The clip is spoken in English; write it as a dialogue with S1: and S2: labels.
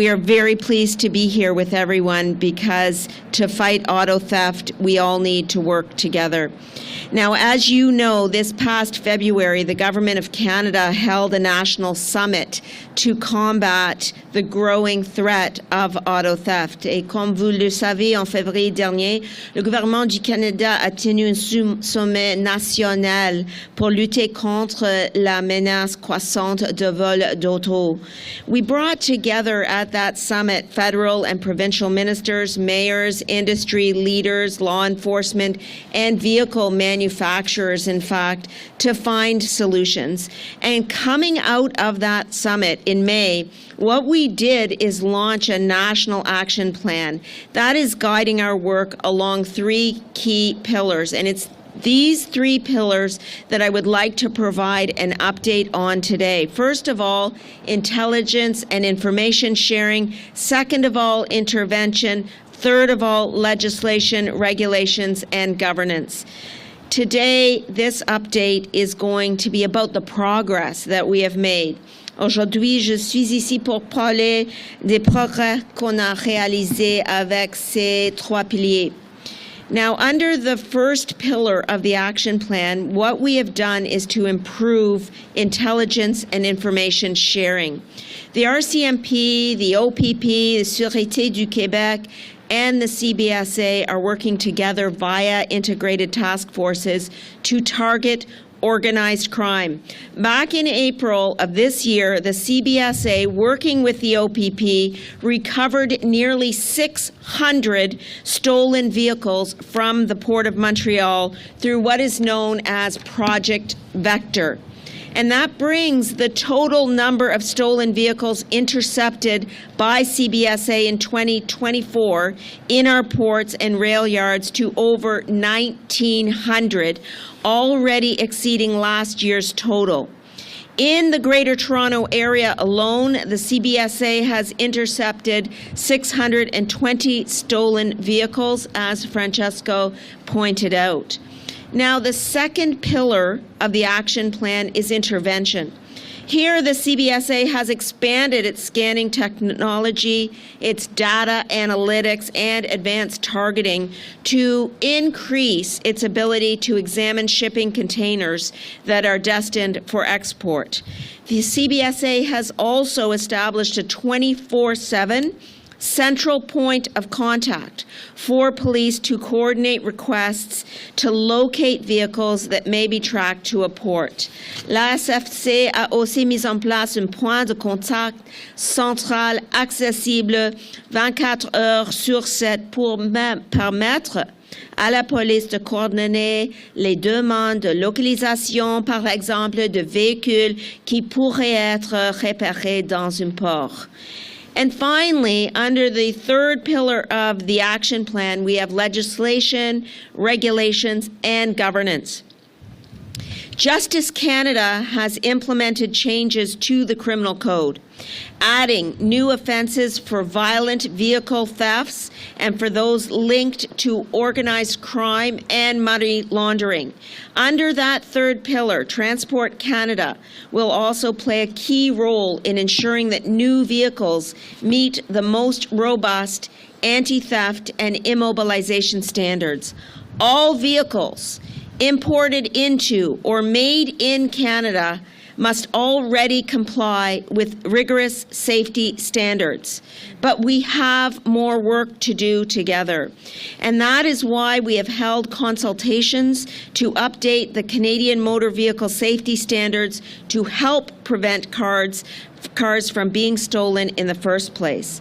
S1: We are very pleased to be here with everyone because to fight auto theft, we all need to work together. Now, as you know, this past February, the Government of Canada held a national summit to combat the growing threat of auto theft. Et comme vous le savez, en février dernier, le gouvernement du Canada a tenu un sommet national pour lutter contre la menace croissante de vol d'auto. We brought together at that summit federal and provincial ministers, mayors, industry leaders, law enforcement, and vehicle manufacturers, in fact, to find solutions. And coming out of that summit in May, what we did is launch a national action plan that is guiding our work along three key pillars. And it's these three pillars that I would like to provide an update on today. First of all, intelligence and information sharing. Second of all, intervention. Third of all, legislation, regulations, and governance. Today, this update is going to be about the progress that we have made. Aujourd'hui, je suis ici pour parler des progrès qu'on a réalisés avec ces trois piliers. Now, under the first pillar of the action plan, what we have done is to improve intelligence and information sharing. The RCMP, the OPP, the Sûreté du Québec, and the CBSA are working together via integrated task forces to target organized crime. Back in April of this year, the CBSA, working with the OPP, recovered nearly 600 stolen vehicles from the Port of Montreal through what is known as Project Vector. And that brings the total number of stolen vehicles intercepted by CBSA in 2024 in our ports and rail yards to over 1,900, already exceeding last year's total. In the Greater Toronto Area alone, the CBSA has intercepted 620 stolen vehicles, as Francesco pointed out. Now, the second pillar of the action plan is intervention. Here, the CBSA has expanded its scanning technology, its data analytics, and advanced targeting to increase its ability to examine shipping containers that are destined for export. The CBSA has also established a 24/7 central point of contact for police to coordinate requests to locate vehicles that may be tracked to a port. La SFC a aussi mis en place un point de contact central accessible 24 heures sur 7 pour permettre à la police de coordonner les demandes de localisation, par exemple, de véhicules qui pourraient être réparés dans un port. And finally, under the third pillar of the action plan, we have legislation, regulations, and governance. Justice Canada has implemented changes to the criminal code, adding new offenses for violent vehicle thefts and for those linked to organized crime and money laundering. Under that third pillar, Transport Canada will also play a key role in ensuring that new vehicles meet the most robust anti-theft and immobilization standards. All vehicles imported into or made in Canada must already comply with rigorous safety standards. But we have more work to do together. And that is why we have held consultations to update the Canadian motor vehicle safety standards to help prevent cars from being stolen in the first place.